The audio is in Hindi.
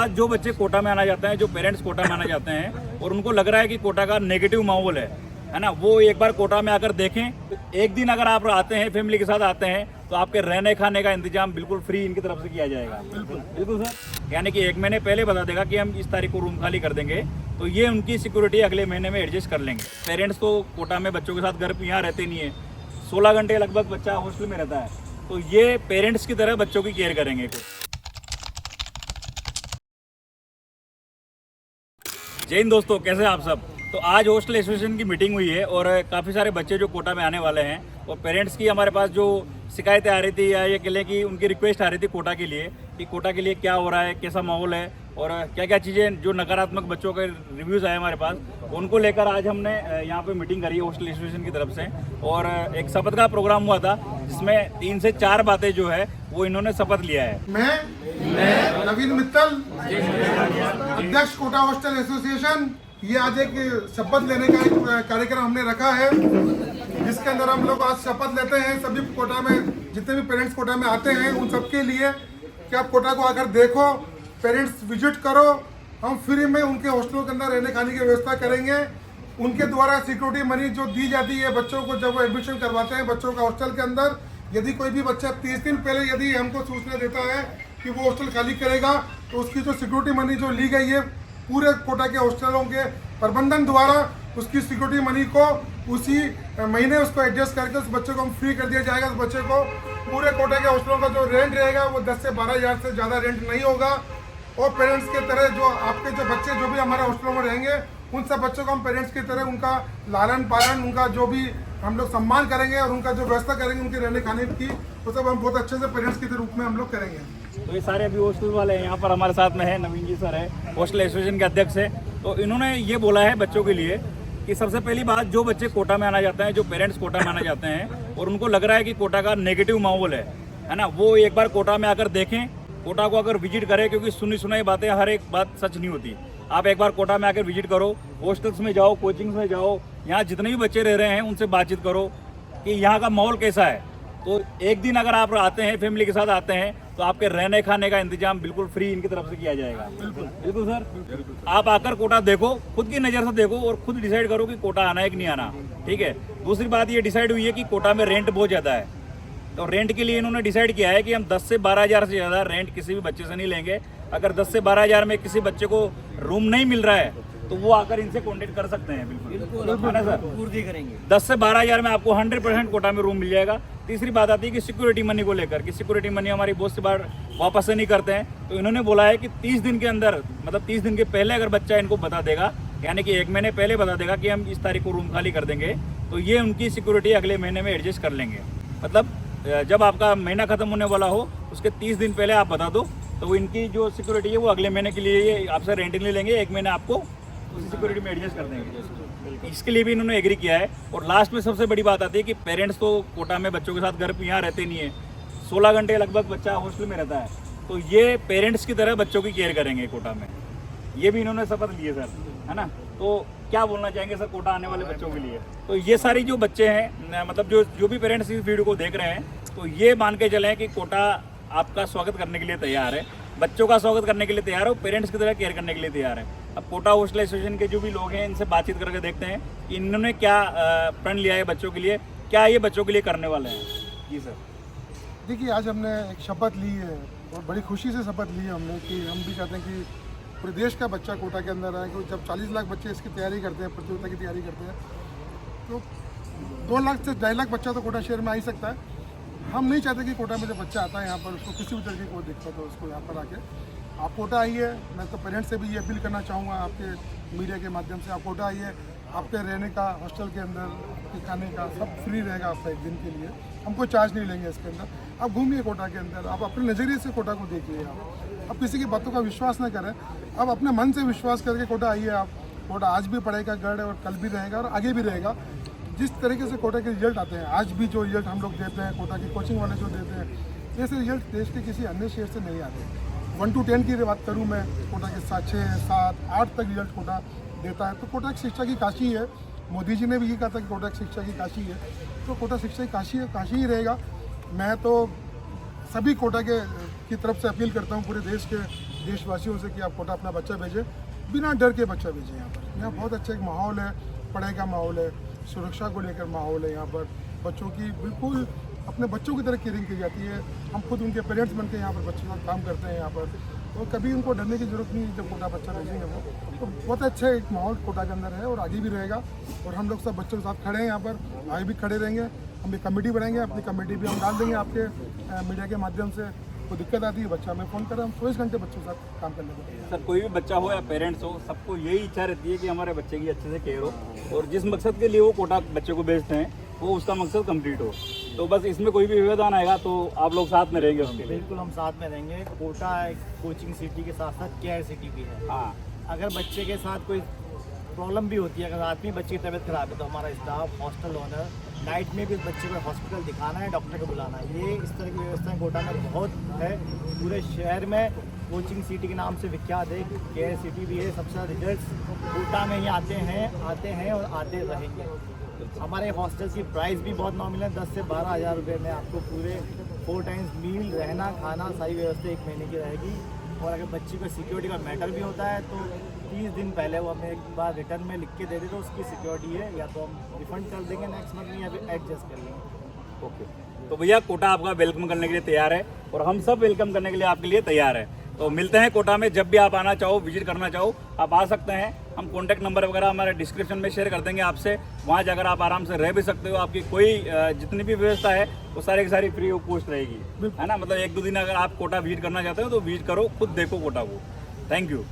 आज जो बच्चे कोटा में आना चाहते हैं, जो पेरेंट्स कोटा में आना चाहते हैं और उनको लग रहा है कि कोटा का नेगेटिव माहौल है ना, वो एक बार कोटा में आकर देखें। एक दिन अगर आप आते हैं, फैमिली के साथ आते हैं, तो आपके रहने खाने का इंतजाम बिल्कुल फ्री इनकी तरफ से किया जाएगा। बिल्कुल सर, यानी कि 1 महीने पहले बता देगा कि हम इस तारीख को रूम खाली कर देंगे, तो ये उनकी सिक्योरिटी अगले महीने में एडजस्ट कर लेंगे। पेरेंट्स तो कोटा में बच्चों के साथ घर यहाँ रहते नहीं है, 16 घंटे लगभग बच्चा हॉस्टल में रहता है, तो ये पेरेंट्स की तरह बच्चों की केयर करेंगे। जय हिंद दोस्तों, कैसे हैं आप सब। तो आज हॉस्टल एसोसिएशन की मीटिंग हुई है और काफ़ी सारे बच्चे जो कोटा में आने वाले हैं और पेरेंट्स की हमारे पास जो शिकायतें आ रही थी या ये कह लें कि उनकी रिक्वेस्ट आ रही थी कोटा के लिए कि कोटा के लिए क्या हो रहा है, कैसा माहौल है और क्या क्या चीज़ें जो नकारात्मक बच्चों के रिव्यूज़ आए हमारे पास, उनको लेकर आज हमने यहाँ पे मीटिंग करी है हॉस्टल एसोसिएशन की तरफ से। और एक शपथ का प्रोग्राम हुआ था जिसमें 3 से 4 बातें जो है वो इन्होंने शपथ लिया है। मैं नवीन मित्तल, अध्यक्ष कोटा हॉस्टल एसोसिएशन, ये आज एक शपथ लेने का एक कार्यक्रम हमने रखा है जिसके अंदर हम लोग आज शपथ लेते हैं सभी कोटा में जितने भी पेरेंट्स कोटा में आते हैं उन सबके लिए कि आप कोटा को आकर देखो, पेरेंट्स विजिट करो। हम फ्री में उनके हॉस्टलों के अंदर रहने खाने की व्यवस्था करेंगे। उनके द्वारा सिक्योरिटी मनी जो दी जाती है बच्चों को जब वो एडमिशन करवाते हैं बच्चों का हॉस्टल के अंदर, यदि कोई भी बच्चा 30 दिन पहले यदि हमको सूचना देता है कि वो हॉस्टल खाली करेगा तो उसकी जो सिक्योरिटी मनी जो ली गई है पूरे कोटा के हॉस्टलों के प्रबंधन द्वारा उसकी सिक्योरिटी मनी को उसी महीने उसको एडजस्ट करके उस बच्चे को हम फ्री कर दिया जाएगा। उस बच्चे को पूरे कोटा के हॉस्टलों का जो रेंट रहेगा वो 10 से 12 हज़ार से ज़्यादा रेंट नहीं होगा। और पेरेंट्स के तरह जो आपके जो बच्चे जो भी हमारे हॉस्टलों में रहेंगे उन सब बच्चों को हम पेरेंट्स की तरह उनका लालन पालन, उनका जो भी हम लोग सम्मान करेंगे और उनका जो व्यवस्था करेंगे उनके रहने खाने की, वो सब हम बहुत अच्छे से पेरेंट्स के रूप में हम लोग करेंगे। तो ये सारे अभी हॉस्टल वाले हैं, यहाँ पर हमारे साथ में है नवीन जी सर है, हॉस्टल एसोसिएशन के अध्यक्ष है। तो इन्होंने ये बोला है बच्चों के लिए कि सबसे पहली बात, जो बच्चे कोटा में आना चाहते हैं, जो पेरेंट्स कोटा में आना चाहते हैं और उनको लग रहा है कि कोटा का नेगेटिव माहौल है ना, वो एक बार कोटा में आकर देखें, कोटा को अगर विजिट करें, क्योंकि सुनी सुनाई बातें हर एक बात सच नहीं होती। आप एक बार कोटा में आकर विजिट करो, हॉस्टल्स में जाओ, कोचिंग्स में जाओ, यहाँ जितने भी बच्चे रह रहे हैं उनसे बातचीत करो कि यहाँ का माहौल कैसा है। तो एक दिन अगर आप आते हैं, फैमिली के साथ आते हैं, तो आपके रहने खाने का इंतजाम बिल्कुल फ्री इनकी तरफ से किया जाएगा। बिल्कुल सर, आप आकर कोटा देखो, खुद की नज़र से देखो और खुद डिसाइड करो कि कोटा आना है कि नहीं आना। ठीक है। दूसरी बात ये डिसाइड हुई है कि कोटा में रेंट बहुत ज़्यादा है, तो रेंट के लिए इन्होंने डिसाइड किया है कि हम 10 से 12 हज़ार से ज़्यादा रेंट किसी भी बच्चे से नहीं लेंगे। अगर 10 से 12 हज़ार में किसी बच्चे को रूम नहीं मिल रहा है तो वो आकर इनसे कॉन्टेक्ट कर सकते हैं। बिल्कुल है ना सर, पूर्ति करेंगे। 10 से 12 हज़ार में आपको 100% कोटा में रूम मिल जाएगा। तीसरी बात आती है कि सिक्योरिटी मनी को लेकर, कि सिक्योरिटी मनी हमारी बहुत सी बार वापस से नहीं करते हैं, तो इन्होंने बोला है कि 30 दिन के अंदर, मतलब 30 दिन के पहले अगर बच्चा इनको बता देगा, यानी कि 1 महीने पहले बता देगा कि हम इस तारीख को रूम खाली कर देंगे, तो ये उनकी सिक्योरिटी अगले महीने में एडजस्ट कर लेंगे। मतलब जब आपका महीना खत्म होने वाला हो उसके 30 दिन पहले आप बता दो, तो वो इनकी जो सिक्योरिटी है वो अगले महीने के लिए आपसे रेंटिंग ले लेंगे, 1 महीने आपको उसी सिक्योरिटी में एडजस्ट कर देंगे। इसके लिए भी इन्होंने एग्री किया है। और लास्ट में सबसे बड़ी बात आती है कि पेरेंट्स तो कोटा में बच्चों के साथ घर यहाँ रहते नहीं है, 16 घंटे लगभग बच्चा हॉस्टल में रहता है, तो ये पेरेंट्स की तरह बच्चों की केयर करेंगे कोटा में। ये भी इन्होंने शपथ ली है सर, है ना। तो क्या बोलना चाहेंगे सर कोटा आने वाले बच्चों के लिए। तो ये सारी जो बच्चे हैं, मतलब जो भी पेरेंट्स इस वीडियो को देख रहे हैं, तो ये मान के चलें कि कोटा आपका स्वागत करने के लिए तैयार है, बच्चों का स्वागत करने के लिए तैयार है, पेरेंट्स की तरह केयर करने के लिए तैयार है। अब कोटा हॉस्टल एसोसिएशन के जो भी लोग हैं इनसे बातचीत करके देखते हैं कि इन्होंने क्या प्रण लिया है बच्चों के लिए, क्या ये बच्चों के लिए करने वाले हैं। जी सर। देखिए, आज हमने एक शपथ ली है और बड़ी खुशी से शपथ ली है हमने कि हम भी चाहते हैं कि पूरे देश का बच्चा कोटा के अंदर आए। क्योंकि जब 40 लाख बच्चे इसकी तैयारी करते हैं, प्रतियोगिता की तैयारी करते हैं, तो 2 लाख से 2.5 लाख बच्चा तो कोटा शहर में आ ही सकता है। हम नहीं चाहते कि कोटा में जब बच्चा आता है यहाँ पर उसको किसी भी तरह की कोई दिक्कत हो, उसको यहाँ पर आके आप कोटा आइए। मैं तो पेरेंट्स से भी ये अपील करना चाहूँगा आपके मीडिया के माध्यम से, आप कोटा आइए, आपके रहने का, हॉस्टल के अंदर आपके खाने का सब फ्री रहेगा आपका 1 दिन के लिए। हम कोई चार्ज नहीं लेंगे इसके अंदर। आप घूमिए कोटा के अंदर, आप अपने नज़रिए से कोटा को देखिए। आप किसी की बातों का विश्वास ना करें, आप अपने मन से विश्वास करके कोटा आइए। आप कोटा आज भी पढ़ेगा गढ़ और कल भी रहेगा और आगे भी रहेगा। जिस तरीके से कोटा के रिजल्ट आते हैं, आज भी जो रिजल्ट हम लोग देते हैं, कोटा की कोचिंग वाले जो देते हैं, ऐसे रिजल्ट देश के किसी अन्य शहर से नहीं आते। 1 to 10 की बात करूँ मैं, कोटा के 6, 7, 8 तक रिजल्ट कोटा देता है। तो कोटा एक शिक्षा की काशी है। मोदी जी ने भी ये कहा था कि कोटा एक शिक्षा की काशी है, तो कोटा शिक्षा की काशी ही रहेगा। मैं तो सभी कोटा की तरफ से अपील करता हूँ, पूरे देश के देशवासियों से कि आप कोटा अपना बच्चा भेजें, बिना डर के बच्चा भेजें। यहाँ बहुत अच्छा एक माहौल है, पढ़ाई का माहौल है, सुरक्षा को लेकर माहौल है। यहाँ पर बच्चों की बिल्कुल अपने बच्चों की तरह केयरिंग की जाती है। हम खुद उनके पेरेंट्स बनकर यहाँ पर बच्चों के साथ काम करते हैं यहाँ पर, और कभी उनको डरने की जरूरत नहीं है। जब कोटा बच्चा भेजेंगे वो तो बहुत अच्छा एक माहौल कोटा के अंदर है और आगे भी रहेगा। और हम लोग सब बच्चों के साथ खड़े हैं यहाँ पर, आगे भी खड़े रहेंगे। हम एक कमेटी बनाएंगे, अपनी कमेटी भी हम डाल देंगे आपके मीडिया के माध्यम से। कोई दिक्कत आती है बच्चा हमें फ़ोन करें, हम 24 घंटे बच्चों के साथ काम करने को। सर कोई भी बच्चा हो या पेरेंट्स हो, सबको यही इच्छा रहती है कि हमारे बच्चे की अच्छे से केयर हो, और जिस मकसद के लिए वो कोटा बच्चे को भेजते हैं वो उसका मकसद कंप्लीट हो। तो बस इसमें कोई भी व्यवधान आएगा तो आप लोग साथ में रहेंगे उसके लिए। बिल्कुल हम साथ में रहेंगे। कोटा एक कोचिंग सिटी के साथ साथ केयर सिटी भी है। हाँ, अगर बच्चे के साथ कोई प्रॉब्लम भी होती है, अगर रात में बच्चे की तबीयत खराब है, तो हमारा स्टाफ, हॉस्टल ओनर नाइट में भी उस बच्चे को हॉस्पिटल दिखाना है, डॉक्टर को बुलाना है। ये इस तरह की व्यवस्थाएं कोटा में बहुत है। पूरे शहर में कोचिंग सिटी के नाम से विख्यात है, केयर सिटी भी है। सबसे ज़्यादा रिजल्ट कोटा में ही आते हैं और आते रहेंगे। हमारे हॉस्टल्स की प्राइस भी बहुत नॉमिनल है, 10 से 12 हज़ार रुपये में आपको पूरे 4 टाइम्स मील, रहना, खाना, सारी व्यवस्था 1 महीने की रहेगी। और अगर बच्ची को सिक्योरिटी का मैटर भी होता है तो 30 दिन पहले वो हमें एक बार रिटर्न में लिख के दे दे तो उसकी सिक्योरिटी है, या तो हम रिफंड कर देंगे नेक्स्ट मंथ में, या फिर एडजस्ट कर लेंगे। ओके। तो भैया कोटा आपका वेलकम करने के लिए तैयार है, और हम सब वेलकम करने के लिए आपके लिए तैयार है। तो मिलते हैं कोटा में, जब भी आप आना चाहो, विजिट करना चाहो, आप आ सकते हैं। हम कॉन्टैक्ट नंबर वगैरह हमारे डिस्क्रिप्शन में शेयर कर देंगे आपसे। वहाँ जाकर आप आराम से रह भी सकते हो। आपकी कोई जितनी भी व्यवस्था है वो सारी की सारी फ्री ऑफ कॉस्ट रहेगी, है ना। मतलब 1-2 दिन अगर आप कोटा विजिट करना चाहते हो तो विजिट करो, खुद देखो कोटा को। Thank you.